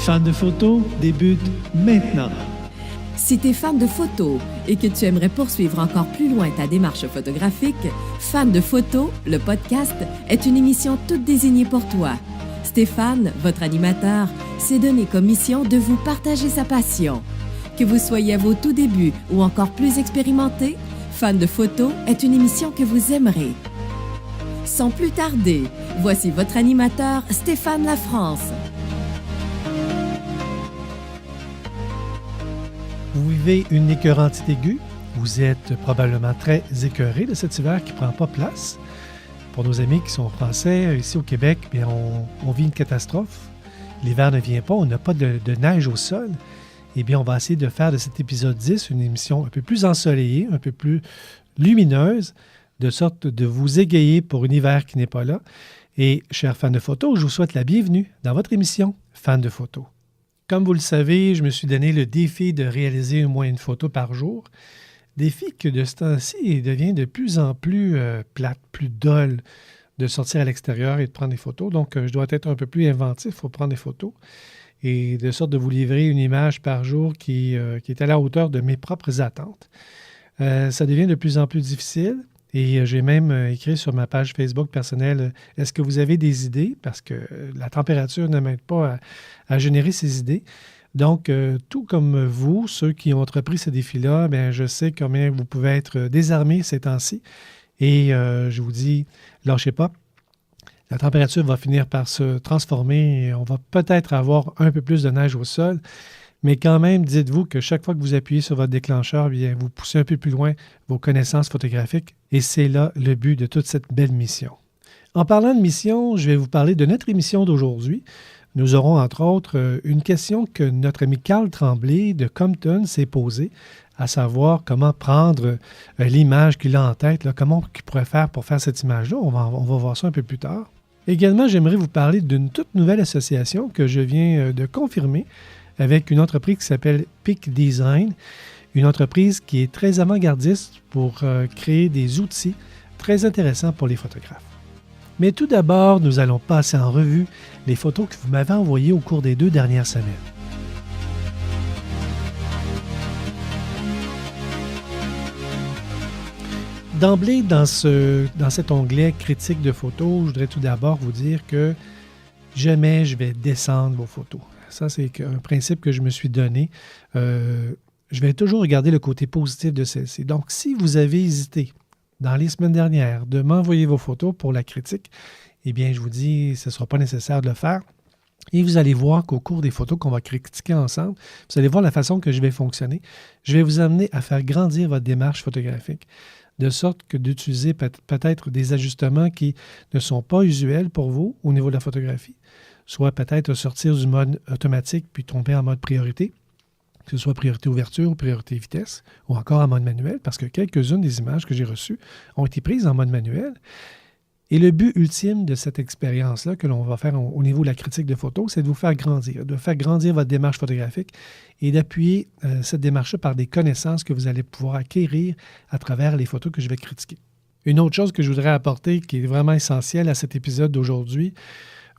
Fan de photo débute maintenant. Si tu es fan de photos et que tu aimerais poursuivre encore plus loin ta démarche photographique, Fan de photo, le podcast, est une émission toute désignée pour toi. Stéphane, votre animateur, s'est donné comme mission de vous partager sa passion. Que vous soyez à vos tout débuts ou encore plus expérimenté, Fan de photo est une émission que vous aimerez. Sans plus tarder, voici votre animateur, Stéphane Lafrance. Vous vivez une écœurantite aiguë. Vous êtes probablement très écœuré de cet hiver qui ne prend pas place. Pour nos amis qui sont français, ici au Québec, bien, on vit une catastrophe. L'hiver ne vient pas, on n'a pas de neige au sol. Eh bien, on va essayer de faire de cet épisode 10 une émission un peu plus ensoleillée, un peu plus lumineuse, de sorte de vous égayer pour un hiver qui n'est pas là. Et, chers fans de photos, je vous souhaite la bienvenue dans votre émission Fan de photos. Comme vous le savez, je me suis donné le défi de réaliser au moins une photo par jour. Défi que de ce temps-ci devient de plus en plus plate, plus dole de sortir à l'extérieur et de prendre des photos. Donc, je dois être un peu plus inventif pour prendre des photos et de sorte de vous livrer une image par jour qui est à la hauteur de mes propres attentes. Ça devient de plus en plus difficile. Et j'ai même écrit sur ma page Facebook personnelle, est-ce que vous avez des idées? Parce que la température ne m'aide pas à générer ces idées. Donc, tout comme vous, ceux qui ont entrepris ce défi-là, bien, je sais combien vous pouvez être désarmés ces temps-ci. Et je vous dis, lâchez pas. La température va finir par se transformer et on va peut-être avoir un peu plus de neige au sol. Mais quand même, dites-vous que chaque fois que vous appuyez sur votre déclencheur, bien, vous poussez un peu plus loin vos connaissances photographiques et c'est là le but de toute cette belle mission. En parlant de mission, je vais vous parler de notre émission d'aujourd'hui. Nous aurons entre autres une question que notre ami Carl Tremblay de Compton s'est posée, à savoir comment prendre l'image qu'il a en tête, là, comment il pourrait faire pour faire cette image-là. On va voir ça un peu plus tard. Également, j'aimerais vous parler d'une toute nouvelle association que je viens de confirmer avec une entreprise qui s'appelle Peak Design, une entreprise qui est très avant-gardiste pour créer des outils très intéressants pour les photographes. Mais tout d'abord, nous allons passer en revue les photos que vous m'avez envoyées au cours des 2 dernières semaines. D'emblée, dans cet onglet « Critique de photos », je voudrais tout d'abord vous dire que jamais je vais descendre vos photos. Ça, c'est un principe que je me suis donné. Je vais toujours regarder le côté positif de celle-ci. Donc, si vous avez hésité dans les semaines dernières de m'envoyer vos photos pour la critique, eh bien, je vous dis, ce ne sera pas nécessaire de le faire. Et vous allez voir qu'au cours des photos qu'on va critiquer ensemble, vous allez voir la façon que je vais fonctionner. Je vais vous amener à faire grandir votre démarche photographique, de sorte que d'utiliser peut-être des ajustements qui ne sont pas usuels pour vous au niveau de la photographie, soit peut-être sortir du mode automatique puis tomber en mode priorité, que ce soit priorité ouverture ou priorité vitesse, ou encore en mode manuel, parce que quelques-unes des images que j'ai reçues ont été prises en mode manuel. Et le but ultime de cette expérience-là que l'on va faire au niveau de la critique de photos, c'est de vous faire grandir votre démarche photographique et d'appuyer cette démarche-là par des connaissances que vous allez pouvoir acquérir à travers les photos que je vais critiquer. Une autre chose que je voudrais apporter qui est vraiment essentielle à cet épisode d'aujourd'hui,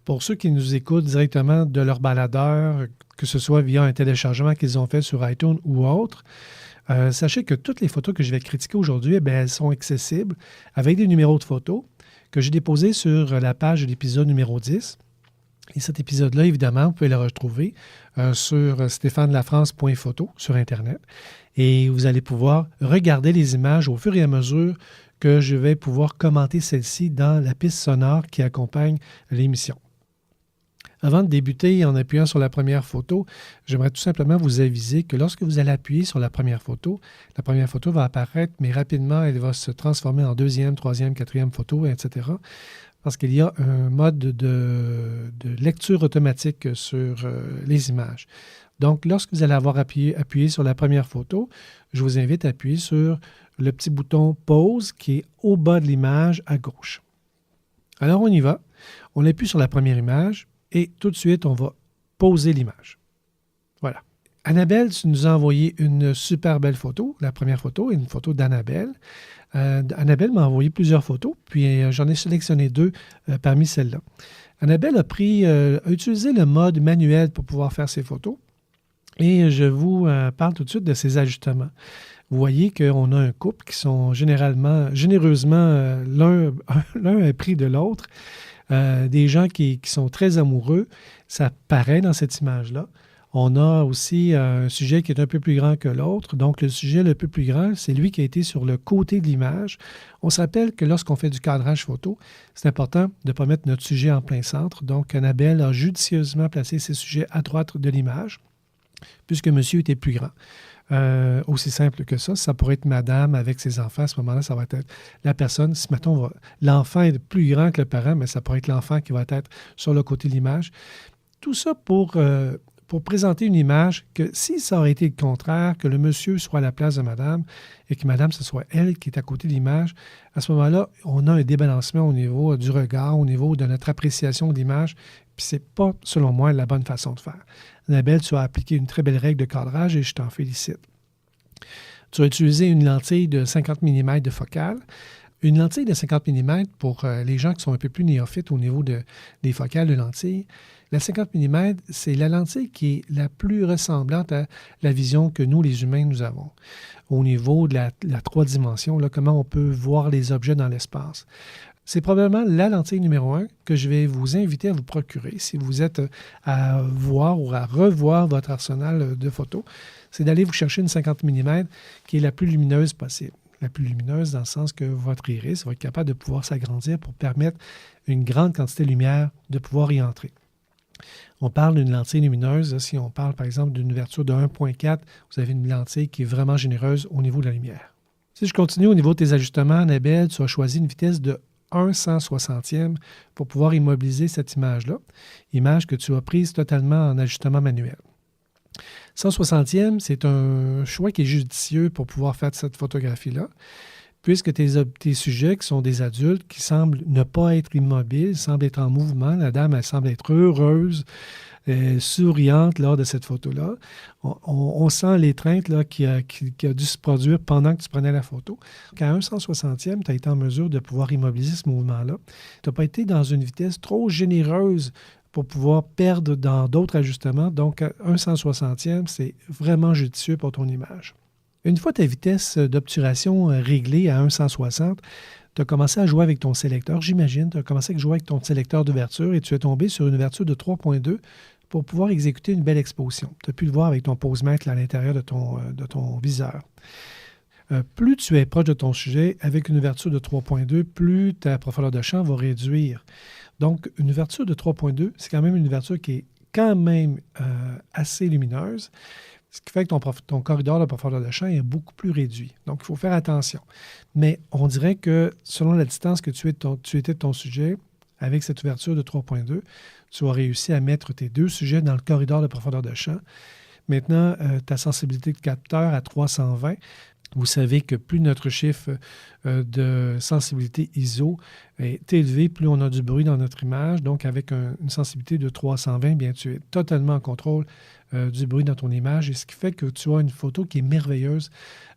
pour ceux qui nous écoutent directement de leur baladeur, que ce soit via un téléchargement qu'ils ont fait sur iTunes ou autre, sachez que toutes les photos que je vais critiquer aujourd'hui, eh bien, elles sont accessibles avec des numéros de photos que j'ai déposés sur la page de l'épisode numéro 10. Et cet épisode-là, évidemment, vous pouvez le retrouver sur stéphanelafrance.photo sur Internet. Et vous allez pouvoir regarder les images au fur et à mesure que je vais pouvoir commenter celles-ci dans la piste sonore qui accompagne l'émission. Avant de débuter en appuyant sur la première photo, j'aimerais tout simplement vous aviser que lorsque vous allez appuyer sur la première photo va apparaître, mais rapidement, elle va se transformer en 2e, 3e, 4e photo, etc. Parce qu'il y a un mode de lecture automatique sur les images. Donc, lorsque vous allez avoir appuyé sur la première photo, je vous invite à appuyer sur le petit bouton « Pause » qui est au bas de l'image à gauche. Alors, on y va. On appuie sur la première image. Et tout de suite, on va poser l'image. Voilà. Annabelle, tu nous as envoyé une super belle photo. La première photo est une photo d'Annabelle. Annabelle m'a envoyé plusieurs photos, puis j'en ai sélectionné 2 parmi celles-là. Annabelle a utilisé le mode manuel pour pouvoir faire ses photos. Et je vous parle tout de suite de ces ajustements. Vous voyez qu'on a un couple qui sont généreusement l'un épris de l'autre. Des gens qui sont très amoureux. Ça paraît dans cette image-là. On a aussi un sujet qui est un peu plus grand que l'autre. Donc, le sujet le peu plus grand, c'est lui qui a été sur le côté de l'image. On se rappelle que lorsqu'on fait du cadrage photo, c'est important de ne pas mettre notre sujet en plein centre. Donc, Annabelle a judicieusement placé ses sujets à droite de l'image, puisque monsieur était plus grand. Aussi simple que ça pourrait être madame avec ses enfants. À ce moment-là, ça va être la personne. Si, mettons, l'enfant est plus grand que le parent, mais ça pourrait être l'enfant qui va être sur le côté de l'image. Tout ça pour présenter une image que si ça aurait été le contraire, que le monsieur soit à la place de madame et que madame, ce soit elle qui est à côté de l'image, à ce moment-là, on a un débalancement au niveau du regard, au niveau de notre appréciation de l'image, puis c'est pas, selon moi, la bonne façon de faire. Annabelle, tu as appliqué une très belle règle de cadrage et je t'en félicite. Tu as utilisé une lentille de 50 mm de focale. Une lentille de 50 mm, pour les gens qui sont un peu plus néophytes au niveau des focales de lentilles, la 50 mm, c'est la lentille qui est la plus ressemblante à la vision que nous, les humains, nous avons. Au niveau de la 3 dimensions, là, comment on peut voir les objets dans l'espace. C'est probablement la lentille numéro 1 que je vais vous inviter à vous procurer si vous êtes à voir ou à revoir votre arsenal de photos. C'est d'aller vous chercher une 50 mm qui est la plus lumineuse possible. La plus lumineuse dans le sens que votre iris va être capable de pouvoir s'agrandir pour permettre une grande quantité de lumière de pouvoir y entrer. On parle d'une lentille lumineuse. Si on parle par exemple d'une ouverture de 1.4, vous avez une lentille qui est vraiment généreuse au niveau de la lumière. Si je continue au niveau de tes ajustements, Annabelle, tu as choisi une vitesse de 1/160e pour pouvoir immobiliser cette image-là, image que tu as prise totalement en ajustement manuel. 160e, c'est un choix qui est judicieux pour pouvoir faire cette photographie-là, puisque tes sujets, qui sont des adultes, qui semblent ne pas être immobiles, semblent être en mouvement. La dame, elle semble être heureuse, souriante lors de cette photo-là. On sent l'étreinte là, qui a dû se produire pendant que tu prenais la photo. À 1/160e, tu as été en mesure de pouvoir immobiliser ce mouvement-là. Tu n'as pas été dans une vitesse trop généreuse pour pouvoir perdre dans d'autres ajustements. Donc, 1/160e, c'est vraiment judicieux pour ton image. Une fois ta vitesse d'obturation réglée à 1/160, tu as commencé à jouer avec ton sélecteur, j'imagine. Tu as commencé à jouer avec ton sélecteur d'ouverture et tu es tombé sur une ouverture de 3.2 pour pouvoir exécuter une belle exposition. Tu as pu le voir avec ton pose-mètre à l'intérieur de ton viseur. Plus tu es proche de ton sujet, avec une ouverture de 3.2, plus ta profondeur de champ va réduire. Donc, une ouverture de 3.2, c'est quand même une ouverture qui est quand même assez lumineuse, ce qui fait que ton corridor de profondeur de champ est beaucoup plus réduit. Donc, il faut faire attention. Mais on dirait que selon la distance que tu étais de ton sujet, avec cette ouverture de 3.2, tu as réussi à mettre tes deux sujets dans le corridor de profondeur de champ. Maintenant, ta sensibilité de capteur à 320, vous savez que plus notre chiffre de sensibilité ISO est élevé, plus on a du bruit dans notre image. Donc, avec une sensibilité de 320, bien, tu es totalement en contrôle du bruit dans ton image. Et ce qui fait que tu as une photo qui est merveilleuse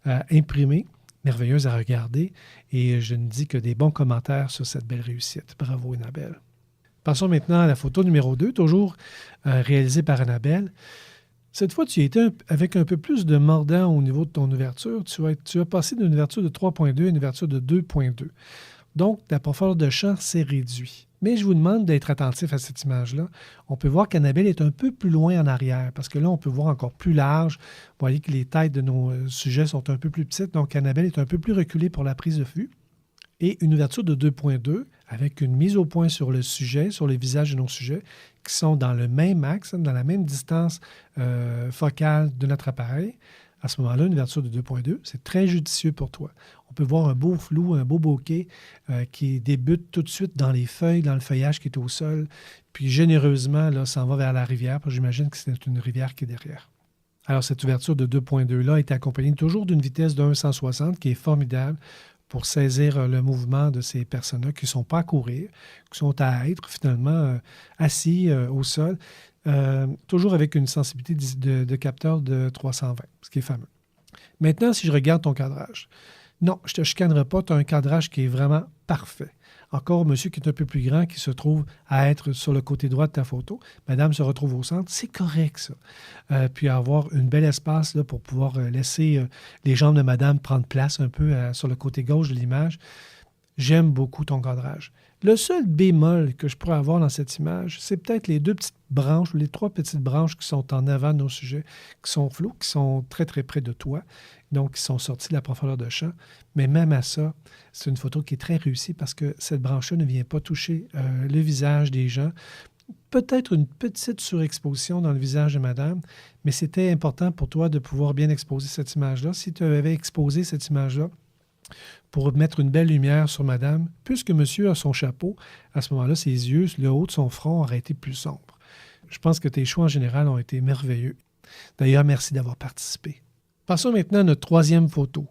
à imprimer, merveilleuse à regarder. Et je ne dis que des bons commentaires sur cette belle réussite. Bravo, Annabelle. Passons maintenant à la photo numéro 2, toujours réalisée par Annabelle. Cette fois, tu étais avec un peu plus de mordant au niveau de ton ouverture. Tu as passé d'une ouverture de 3.2 à une ouverture de 2.2. Donc, ta profondeur de champ s'est réduite. Mais je vous demande d'être attentif à cette image-là. On peut voir qu'Annabelle est un peu plus loin en arrière, parce que là, on peut voir encore plus large. Vous voyez que les têtes de nos sujets sont un peu plus petites, donc Annabelle est un peu plus reculée pour la prise de vue. Et une ouverture de 2.2 avec une mise au point sur le sujet, sur les visages de nos sujets, qui sont dans le même axe, dans la même distance focale de notre appareil. À ce moment-là, une ouverture de 2.2, c'est très judicieux pour toi. On peut voir un beau flou, un beau bokeh qui débute tout de suite dans les feuilles, dans le feuillage qui est au sol, puis généreusement, là, s'en va vers la rivière, parce que j'imagine que c'est une rivière qui est derrière. Alors, cette ouverture de 2.2-là est accompagnée toujours d'une vitesse de 1/160 qui est formidable pour saisir le mouvement de ces personnes-là qui ne sont pas à courir, qui sont à être finalement assis au sol, toujours avec une sensibilité de capteur de 320, ce qui est fameux. Maintenant, si je regarde ton cadrage, non, je ne te chicanerai pas, tu as un cadrage qui est vraiment parfait. encore monsieur qui est un peu plus grand, qui se trouve à être sur le côté droit de ta photo. Madame se retrouve au centre. C'est correct, ça. Puis avoir un bel espace là, pour pouvoir laisser les jambes de madame prendre place un peu sur le côté gauche de l'image. J'aime beaucoup ton cadrage. Le seul bémol que je pourrais avoir dans cette image, c'est peut-être les 2 petites branches, ou les 3 petites branches qui sont en avant de nos sujets, qui sont floues, qui sont très, très près de toi, donc qui sont sorties de la profondeur de champ. Mais même à ça, c'est une photo qui est très réussie parce que cette branche-là ne vient pas toucher le visage des gens. Peut-être une petite surexposition dans le visage de madame, mais c'était important pour toi de pouvoir bien exposer cette image-là. Si tu avais exposé cette image-là, pour mettre une belle lumière sur madame, puisque monsieur a son chapeau, à ce moment-là, ses yeux, le haut de son front aurait été plus sombre. Je pense que tes choix en général ont été merveilleux. D'ailleurs, merci d'avoir participé. Passons maintenant à notre 3e photo.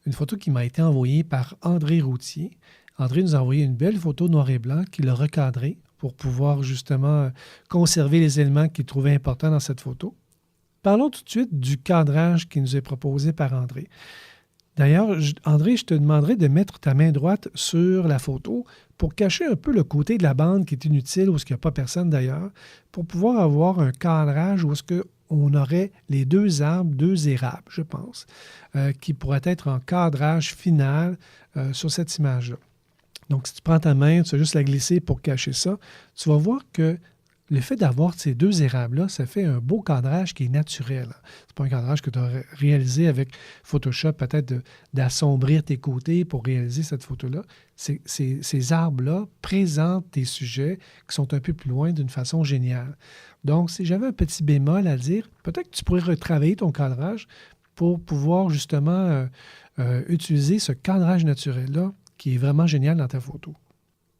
Une photo qui m'a été envoyée par André Routier. André nous a envoyé une belle photo noir et blanc qu'il a recadrée pour pouvoir justement conserver les éléments qu'il trouvait importants dans cette photo. Parlons tout de suite du cadrage qui nous est proposé par André. D'ailleurs, André, je te demanderai de mettre ta main droite sur la photo pour cacher un peu le côté de la bande qui est inutile ou ce qu'il n'y a pas personne d'ailleurs, pour pouvoir avoir un cadrage où est-ce qu'on aurait les 2 arbres, 2 érables, je pense, qui pourraient être en cadrage final sur cette image-là. Donc, si tu prends ta main, tu vas juste la glisser pour cacher ça, tu vas voir que le fait d'avoir ces 2 érables-là, ça fait un beau cadrage qui est naturel. Ce n'est pas un cadrage que tu as réalisé avec Photoshop, peut-être d'assombrir tes côtés pour réaliser cette photo-là. Ces arbres-là présentent tes sujets qui sont un peu plus loin d'une façon géniale. Donc, si j'avais un petit bémol à dire, peut-être que tu pourrais retravailler ton cadrage pour pouvoir justement utiliser ce cadrage naturel-là qui est vraiment génial dans ta photo.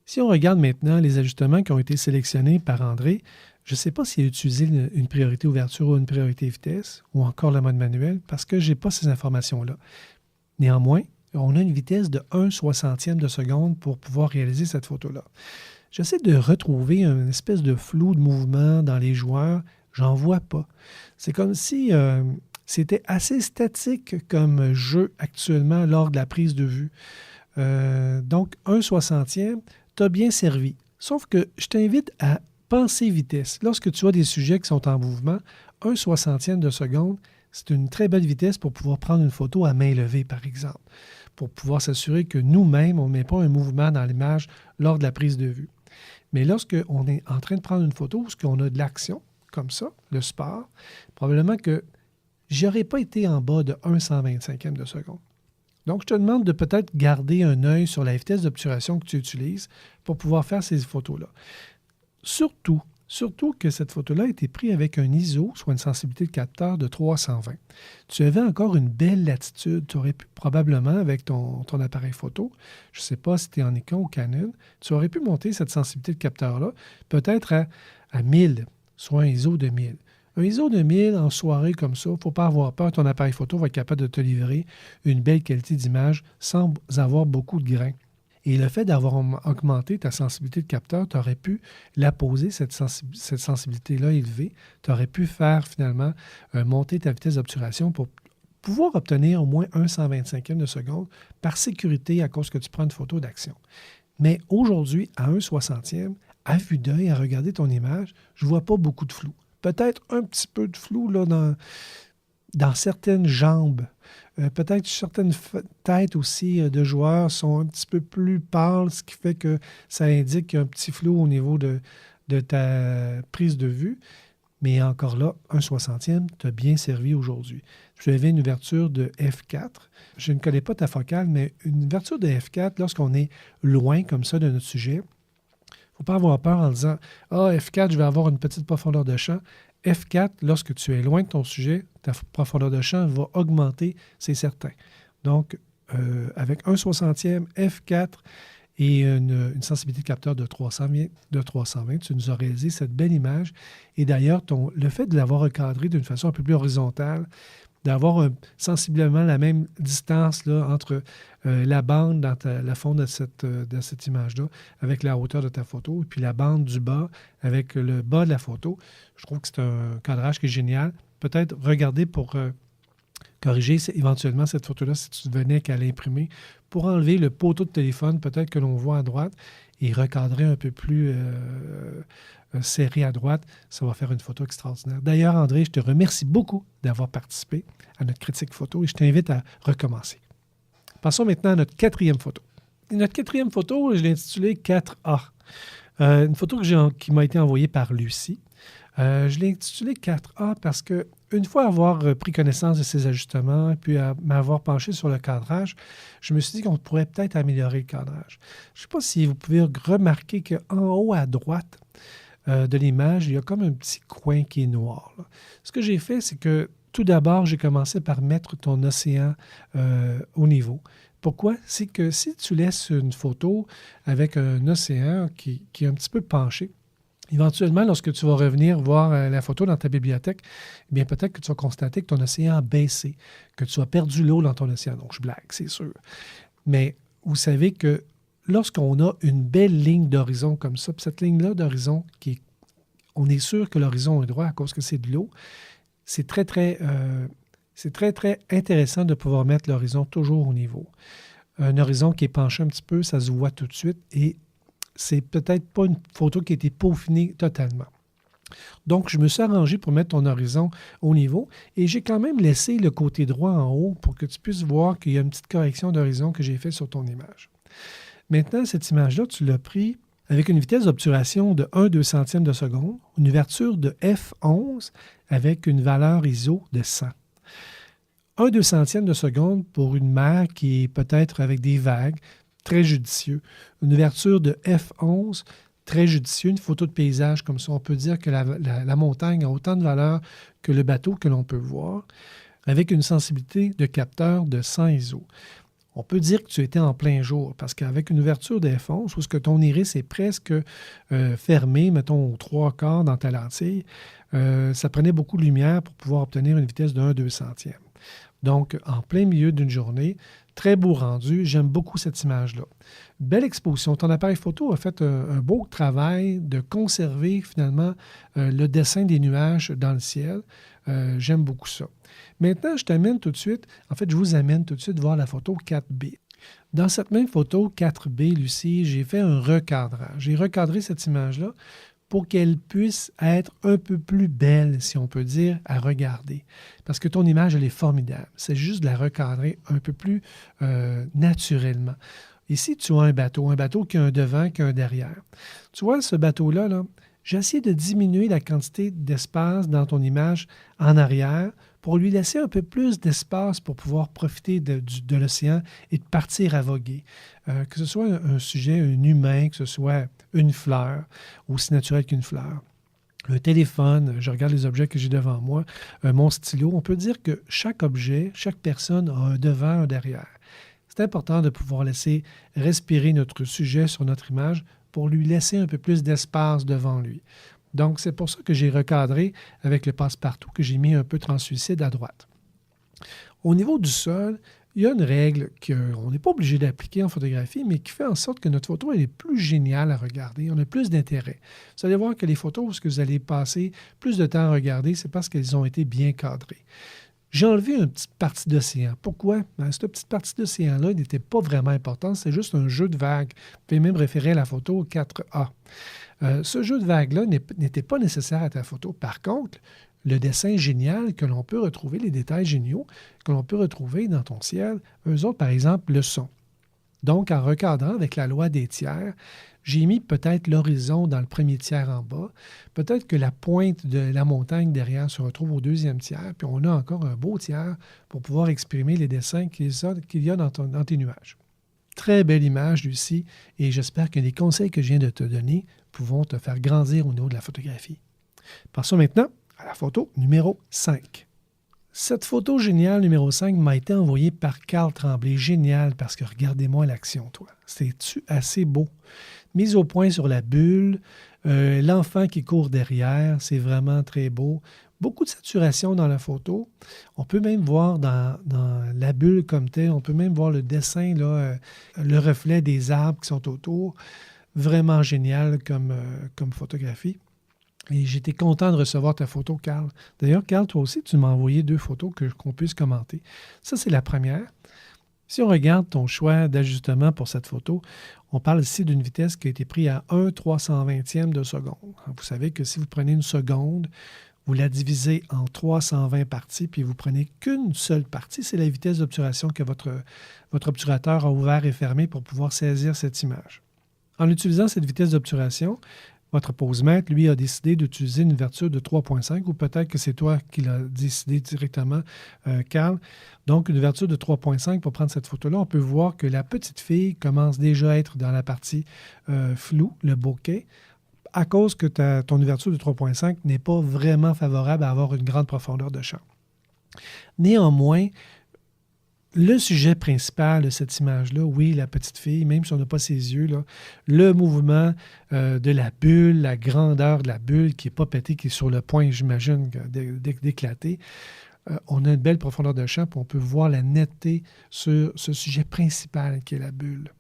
Si on regarde maintenant les ajustements qui ont été sélectionnés par André, je ne sais pas s'il a utilisé une priorité ouverture ou une priorité vitesse, ou encore le mode manuel, parce que je n'ai pas ces informations-là. Néanmoins, on a une vitesse de 1/60e de seconde pour pouvoir réaliser cette photo-là. J'essaie de retrouver une espèce de flou de mouvement dans les joueurs. J'en vois pas. C'est comme si c'était assez statique comme jeu actuellement lors de la prise de vue. Donc, 1/60e, t'as bien servi. Sauf que je t'invite à penser vitesse. Lorsque tu as des sujets qui sont en mouvement, 1/60e de seconde, c'est une très belle vitesse pour pouvoir prendre une photo à main levée, par exemple, pour pouvoir s'assurer que nous-mêmes, on ne met pas un mouvement dans l'image lors de la prise de vue. Mais lorsqu'on est en train de prendre une photo où on a de l'action, comme ça, le sport, probablement que je n'aurais pas été en bas de 1/125e de seconde. Donc, je te demande de peut-être garder un œil sur la vitesse d'obturation que tu utilises pour pouvoir faire ces photos-là. Surtout que cette photo-là a été prise avec un ISO, soit une sensibilité de capteur de 320. Tu avais encore une belle latitude. Tu aurais pu probablement, avec ton appareil photo, je ne sais pas si tu es en Nikon ou Canon, tu aurais pu monter cette sensibilité de capteur-là peut-être à 1000, soit un ISO de 1000. Un ISO de 1000 en soirée comme ça, il ne faut pas avoir peur. Ton appareil photo va être capable de te livrer une belle qualité d'image sans avoir beaucoup de grains. Et le fait d'avoir augmenté ta sensibilité de capteur, tu aurais pu la poser, cette sensibilité-là élevée. Tu aurais pu faire finalement monter ta vitesse d'obturation pour pouvoir obtenir au moins 1/125e de seconde par sécurité à cause que tu prends une photo d'action. Mais aujourd'hui, à 1/60e, à vue d'œil, à regarder ton image, je ne vois pas beaucoup de flou. Peut-être un petit peu de flou là, dans certaines jambes. Peut-être certaines têtes aussi de joueurs sont un petit peu plus pâles, ce qui fait que ça indique qu'il y a un petit flou au niveau de ta prise de vue. Mais encore là, 1/60e t'a bien servi aujourd'hui. Tu avais une ouverture de f4. Je ne connais pas ta focale, mais une ouverture de f4, lorsqu'on est loin comme ça de notre sujet, il ne faut pas avoir peur en disant « Ah, F4, je vais avoir une petite profondeur de champ. » F4, lorsque tu es loin de ton sujet, ta profondeur de champ va augmenter, c'est certain. Donc, avec 1/60e, F4 et une sensibilité de capteur de 320, tu nous as réalisé cette belle image. Et d'ailleurs, le fait de l'avoir recadré d'une façon un peu plus horizontale, d'avoir sensiblement la même distance là, entre la bande dans la fond de cette image-là avec la hauteur de ta photo et puis la bande du bas avec le bas de la photo. Je trouve que c'est un cadrage qui est génial. Peut-être regarder pour corriger éventuellement cette photo-là si tu venais qu'à l'imprimer pour enlever le poteau de téléphone peut-être que l'on voit à droite et recadrer un peu plus serré à droite. Ça va faire une photo extraordinaire. D'ailleurs, André, je te remercie beaucoup d'avoir participé à notre critique photo et je t'invite à recommencer. Passons maintenant à notre 4e photo. Et notre 4e photo, je l'ai intitulée 4A. Une photo qui m'a été envoyée par Lucie. Je l'ai intitulée 4A parce que une fois avoir pris connaissance de ces ajustements puis m'avoir penché sur le cadrage, je me suis dit qu'on pourrait peut-être améliorer le cadrage. Je ne sais pas si vous pouvez remarquer qu'en haut à droite de l'image, il y a comme un petit coin qui est noir, là. Ce que j'ai fait, c'est que tout d'abord, j'ai commencé par mettre ton océan au niveau. Pourquoi? C'est que si tu laisses une photo avec un océan qui est un petit peu penché, éventuellement, lorsque tu vas revenir voir la photo dans ta bibliothèque, eh bien peut-être que tu vas constater que ton océan a baissé, que tu as perdu l'eau dans ton océan. Donc, je blague, c'est sûr. Mais vous savez que lorsqu'on a une belle ligne d'horizon comme ça, puis cette ligne-là d'horizon, on est sûr que l'horizon est droit à cause que c'est de l'eau, c'est très, très intéressant de pouvoir mettre l'horizon toujours au niveau. Un horizon qui est penché un petit peu, ça se voit tout de suite et c'est peut-être pas une photo qui a été peaufinée totalement. Donc, je me suis arrangé pour mettre ton horizon au niveau et j'ai quand même laissé le côté droit en haut pour que tu puisses voir qu'il y a une petite correction d'horizon que j'ai faite sur ton image. Maintenant, cette image-là, tu l'as prise avec une vitesse d'obturation de 1/200 de seconde, une ouverture de f11 avec une valeur ISO de 100. 1/200 de seconde pour une mer qui est peut-être avec des vagues, très judicieux. Une ouverture de f11, très judicieux. Une photo de paysage comme ça, on peut dire que la montagne a autant de valeur que le bateau que l'on peut voir, avec une sensibilité de capteur de 100 ISO. On peut dire que tu étais en plein jour, parce qu'avec une ouverture de f11, où ce que ton iris est presque fermé, mettons aux 3/4 dans ta lentille, ça prenait beaucoup de lumière pour pouvoir obtenir une vitesse de 1/200. Donc, en plein milieu d'une journée, très beau rendu. J'aime beaucoup cette image-là. Belle exposition. Ton appareil photo a fait un beau travail de conserver finalement le dessin des nuages dans le ciel. J'aime beaucoup ça. Maintenant, je vous amène tout de suite voir la photo 4B. Dans cette même photo 4B, Lucie, j'ai fait un recadrage. J'ai recadré cette image-là pour qu'elle puisse être un peu plus belle, si on peut dire, à regarder. Parce que ton image, elle est formidable. C'est juste de la recadrer un peu plus naturellement. Ici, tu as un bateau qui a un devant, qui a un derrière. Tu vois, ce bateau-là, là, j'ai essayé de diminuer la quantité d'espace dans ton image en arrière pour lui laisser un peu plus d'espace pour pouvoir profiter de l'océan et de partir à voguer. Que ce soit un sujet, un humain, que ce soit une fleur, aussi naturelle qu'une fleur. Un téléphone, je regarde les objets que j'ai devant moi, mon stylo. On peut dire que chaque objet, chaque personne a un devant, un derrière. C'est important de pouvoir laisser respirer notre sujet sur notre image pour lui laisser un peu plus d'espace devant lui. Donc, c'est pour ça que j'ai recadré avec le passe-partout, que j'ai mis un peu translucide à droite. Au niveau du sol, il y a une règle qu'on n'est pas obligé d'appliquer en photographie, mais qui fait en sorte que notre photo elle est plus géniale à regarder. On a plus d'intérêt. Vous allez voir que les photos que vous allez passer plus de temps à regarder, c'est parce qu'elles ont été bien cadrées. J'ai enlevé une petite partie d'océan. Pourquoi? Cette petite partie d'océan-là n'était pas vraiment importante. C'est juste un jeu de vagues. Vous pouvez même référer à la photo 4A. Ce jeu de vagues-là n'était pas nécessaire à ta photo. Par contre, le dessin génial que l'on peut retrouver, les détails géniaux que l'on peut retrouver dans ton ciel, eux autres, par exemple, le son. Donc, en recadrant avec la loi des tiers, j'ai mis peut-être l'horizon dans le premier tiers en bas. Peut-être que la pointe de la montagne derrière se retrouve au deuxième tiers, puis on a encore un beau tiers pour pouvoir exprimer les dessins qu'il y a dans tes nuages. Très belle image, Lucie, et j'espère que les conseils que je viens de te donner pourront te faire grandir au niveau de la photographie. Passons maintenant à la photo numéro 5. Cette photo géniale numéro 5 m'a été envoyée par Carl Tremblay. Génial, parce que regardez-moi l'action, toi. C'est-tu assez beau? Mise au point sur la bulle, l'enfant qui court derrière, c'est vraiment très beau. Beaucoup de saturation dans la photo. On peut même voir dans la bulle comme telle, on peut même voir le dessin, là, le reflet des arbres qui sont autour. Vraiment génial comme photographie. Et j'étais content de recevoir ta photo, Carl. D'ailleurs, Carl, toi aussi, tu m'as envoyé 2 photos qu'on puisse commenter. Ça, c'est la première. Si on regarde ton choix d'ajustement pour cette photo, on parle ici d'une vitesse qui a été prise à 1/320e de seconde. Vous savez que si vous prenez une seconde, vous la divisez en 320 parties, puis vous prenez qu'une seule partie. C'est la vitesse d'obturation que votre obturateur a ouvert et fermé pour pouvoir saisir cette image. En utilisant cette vitesse d'obturation, votre posemètre, lui, a décidé d'utiliser une ouverture de 3,5 ou peut-être que c'est toi qui l'as décidé directement, Carl. Donc, une ouverture de 3,5 pour prendre cette photo-là. On peut voir que la petite fille commence déjà à être dans la partie floue, le bokeh, à cause que ton ouverture de 3,5 n'est pas vraiment favorable à avoir une grande profondeur de champ. Néanmoins, le sujet principal de cette image-là, oui, la petite fille, même si on n'a pas ses yeux, là, le mouvement de la bulle, la grandeur de la bulle qui n'est pas pétée, qui est sur le point, j'imagine, d'éclater, on a une belle profondeur de champ, puis on peut voir la netteté sur ce sujet principal qui est la bulle.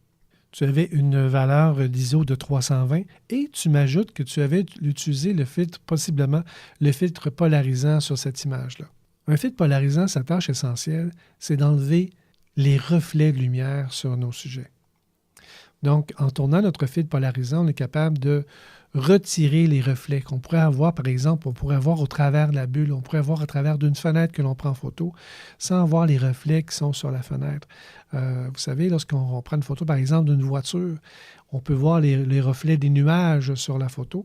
Tu avais une valeur d'ISO de 320 et tu m'ajoutes que tu avais utilisé le filtre, possiblement le filtre polarisant sur cette image-là. Un filtre polarisant, sa tâche essentielle, c'est d'enlever les reflets de lumière sur nos sujets. Donc, en tournant notre filtre polarisant, on est capable de retirer les reflets qu'on pourrait avoir, par exemple, on pourrait avoir au travers de la bulle, on pourrait avoir à travers d'une fenêtre que l'on prend en photo, sans voir les reflets qui sont sur la fenêtre. Vous savez, lorsqu'on prend une photo, par exemple, d'une voiture, on peut voir les reflets des nuages sur la photo.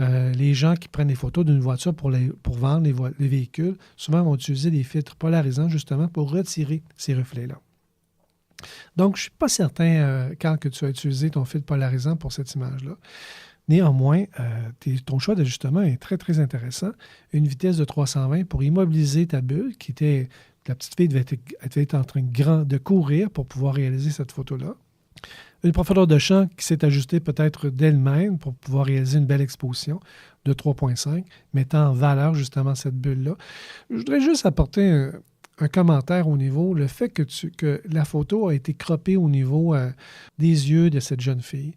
Les gens qui prennent des photos d'une voiture pour vendre les véhicules, souvent vont utiliser des filtres polarisants justement pour retirer ces reflets-là. Donc, je ne suis pas certain, Carl, que tu as utilisé ton filtre polarisant pour cette image-là. Néanmoins, ton choix d'ajustement est très, très intéressant. Une vitesse de 320 pour immobiliser ta bulle, qui était... La petite fille devait être en train de courir pour pouvoir réaliser cette photo-là. Une profondeur de champ qui s'est ajustée peut-être d'elle-même pour pouvoir réaliser une belle exposition de 3,5, mettant en valeur justement cette bulle-là. Je voudrais juste apporter un commentaire au niveau, le fait que la photo a été croppée au niveau des yeux de cette jeune fille.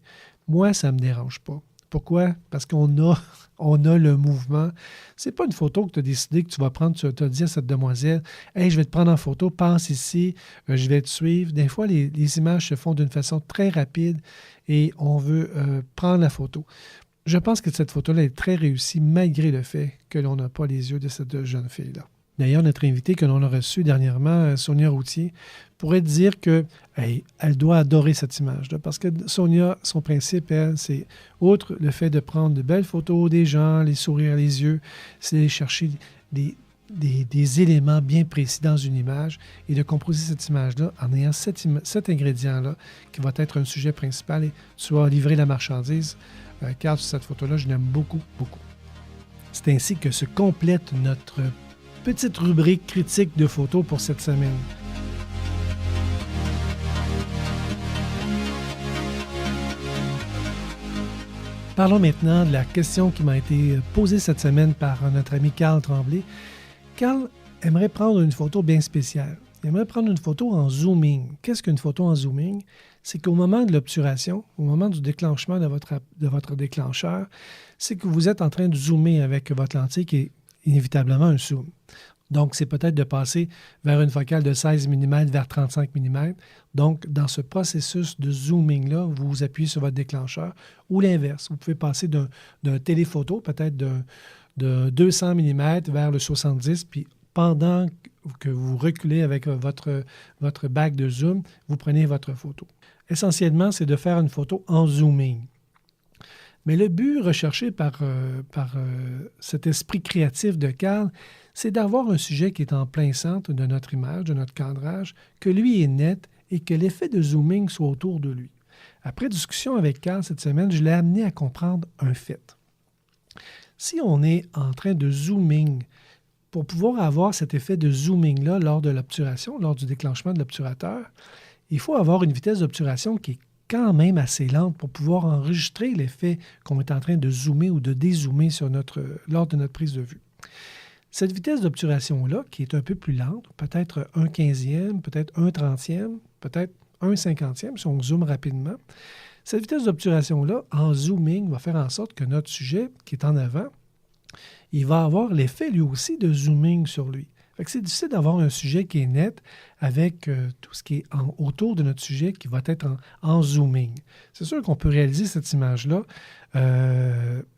Moi, ça ne me dérange pas. Pourquoi? Parce qu'on a le mouvement. C'est pas une photo que tu as décidé que tu vas prendre, tu as dit à cette demoiselle « Hey, je vais te prendre en photo, passe ici, je vais te suivre ». Des fois, les images se font d'une façon très rapide et on veut prendre la photo. Je pense que cette photo-là est très réussie malgré le fait que l'on n'a pas les yeux de cette jeune fille-là. D'ailleurs, notre invitée que l'on a reçue dernièrement, Sonia Routier, pourrait dire qu'elle doit adorer cette image-là. Parce que Sonia, son principe, elle, c'est, outre le fait de prendre de belles photos des gens, les sourires, les yeux, c'est d'aller chercher des éléments bien précis dans une image et de composer cette image-là en ayant cet ingrédient-là qui va être un sujet principal et tu vas livrer la marchandise. Car sur cette photo-là, je l'aime beaucoup, beaucoup. C'est ainsi que se complète notre petite rubrique critique de photos pour cette semaine. Parlons maintenant de la question qui m'a été posée cette semaine par notre ami Carl Tremblay. Carl aimerait prendre une photo bien spéciale. Il aimerait prendre une photo en zooming. Qu'est-ce qu'une photo en zooming? C'est qu'au moment de l'obturation, au moment du déclenchement de votre déclencheur, c'est que vous êtes en train de zoomer avec votre lentille qui est inévitablement un zoom. Donc, c'est peut-être de passer vers une focale de 16 mm vers 35 mm. Donc, dans ce processus de zooming-là, vous vous appuyez sur votre déclencheur ou l'inverse. Vous pouvez passer d'un téléphoto, peut-être de 200 mm vers le 70, puis pendant que vous reculez avec votre bague de zoom, vous prenez votre photo. Essentiellement, c'est de faire une photo en zooming. Mais le but recherché par cet esprit créatif de Carl, c'est d'avoir un sujet qui est en plein centre de notre image, de notre cadrage, que lui est net et que l'effet de zooming soit autour de lui. Après discussion avec Carl cette semaine, je l'ai amené à comprendre un fait. Si on est en train de zooming, pour pouvoir avoir cet effet de zooming-là lors de l'obturation, lors du déclenchement de l'obturateur, il faut avoir une vitesse d'obturation qui est quand même assez lente pour pouvoir enregistrer l'effet qu'on est en train de zoomer ou de dézoomer lors de notre prise de vue. Cette vitesse d'obturation-là, qui est un peu plus lente, peut-être 1/15e, peut-être 1/30e, peut-être 1/50e, si on zoome rapidement, cette vitesse d'obturation-là, en zooming, va faire en sorte que notre sujet qui est en avant il va avoir l'effet, lui aussi, de zooming sur lui. Fait que c'est difficile d'avoir un sujet qui est net avec tout ce qui est autour de notre sujet qui va être en zooming. C'est sûr qu'on peut réaliser cette image-là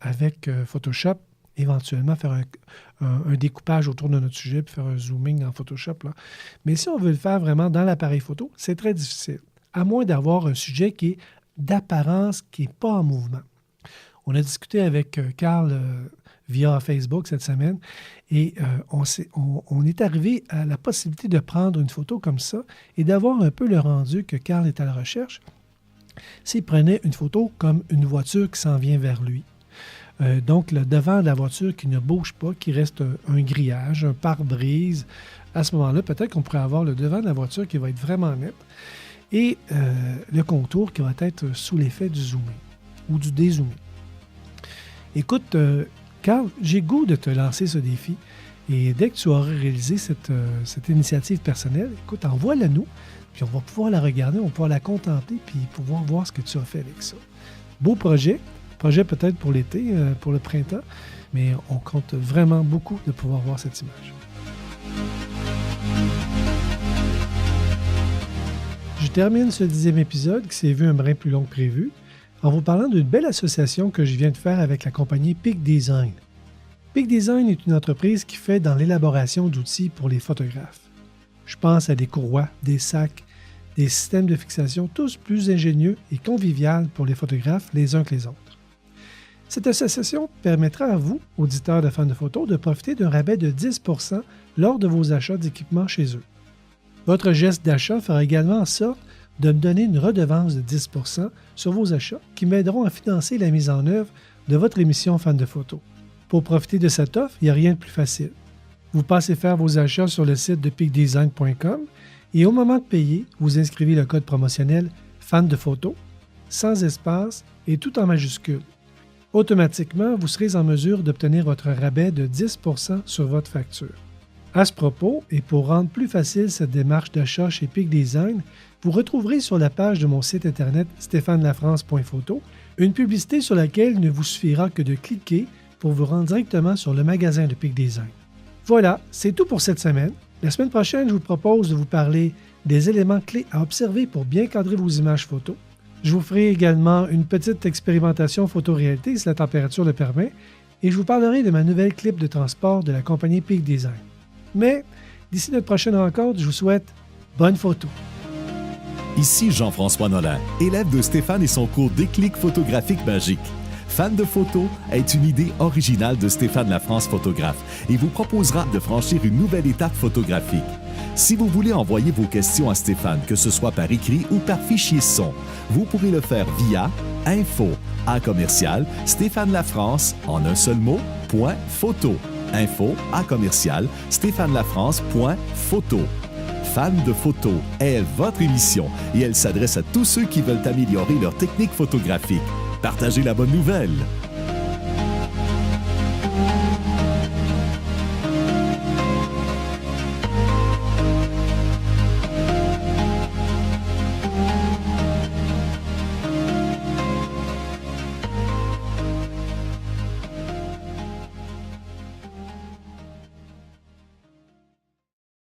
avec Photoshop, éventuellement faire un découpage autour de notre sujet puis faire un zooming dans Photoshop, là. Mais si on veut le faire vraiment dans l'appareil photo, c'est très difficile, à moins d'avoir un sujet qui est d'apparence, qui n'est pas en mouvement. On a discuté avec Carl via Facebook cette semaine et on est arrivé à la possibilité de prendre une photo comme ça et d'avoir un peu le rendu que Carl est à la recherche s'il prenait une photo comme une voiture qui s'en vient vers lui. Donc, le devant de la voiture qui ne bouge pas, qui reste un grillage, un pare-brise. À ce moment-là, peut-être qu'on pourrait avoir le devant de la voiture qui va être vraiment net et le contour qui va être sous l'effet du zooming ou du dézooming. Écoute, Carl, j'ai goût de te lancer ce défi et dès que tu auras réalisé cette initiative personnelle, écoute, envoie-la nous, puis on va pouvoir la regarder, on va pouvoir la contempler puis pouvoir voir ce que tu as fait avec ça. Beau projet peut-être pour l'été, pour le printemps, mais on compte vraiment beaucoup de pouvoir voir cette image. Je termine ce 10e épisode qui s'est vu un brin plus long que prévu en vous parlant d'une belle association que je viens de faire avec la compagnie Peak Design. Peak Design est une entreprise qui fait dans l'élaboration d'outils pour les photographes. Je pense à des courroies, des sacs, des systèmes de fixation, tous plus ingénieux et conviviaux pour les photographes les uns que les autres. Cette association permettra à vous, auditeurs de fans de photos, de profiter d'un rabais de 10% lors de vos achats d'équipements chez eux. Votre geste d'achat fera également en sorte de me donner une redevance de 10% sur vos achats qui m'aideront à financer la mise en œuvre de votre émission Fans de photos. Pour profiter de cette offre, il n'y a rien de plus facile. Vous passez faire vos achats sur le site de peakdesign.com et au moment de payer, vous inscrivez le code promotionnel Fans de photos, sans espace et tout en majuscule. Automatiquement, vous serez en mesure d'obtenir votre rabais de 10% sur votre facture. À ce propos, et pour rendre plus facile cette démarche d'achat chez Peak Design, vous retrouverez sur la page de mon site internet stéphanelafrance.photo une publicité sur laquelle il ne vous suffira que de cliquer pour vous rendre directement sur le magasin de Peak Design. Voilà, c'est tout pour cette semaine. La semaine prochaine, je vous propose de vous parler des éléments clés à observer pour bien cadrer vos images photos. Je vous ferai également une petite expérimentation photoréalité si la température le permet et je vous parlerai de ma nouvelle clip de transport de la compagnie Peak Design. Mais d'ici notre prochaine rencontre, je vous souhaite bonne photo. Ici Jean-François Nollin, élève de Stéphane et son cours Déclic photographique magique. Fan de photos est une idée originale de Stéphane Lafrance, photographe, et vous proposera de franchir une nouvelle étape photographique. Si vous voulez envoyer vos questions à Stéphane, que ce soit par écrit ou par fichier son, vous pourrez le faire via info@stéphanelafrance en un seul mot, .photo. info@stéphanelafrance.photo. Fan de photos est votre émission et elle s'adresse à tous ceux qui veulent améliorer leur technique photographique. Partagez la bonne nouvelle!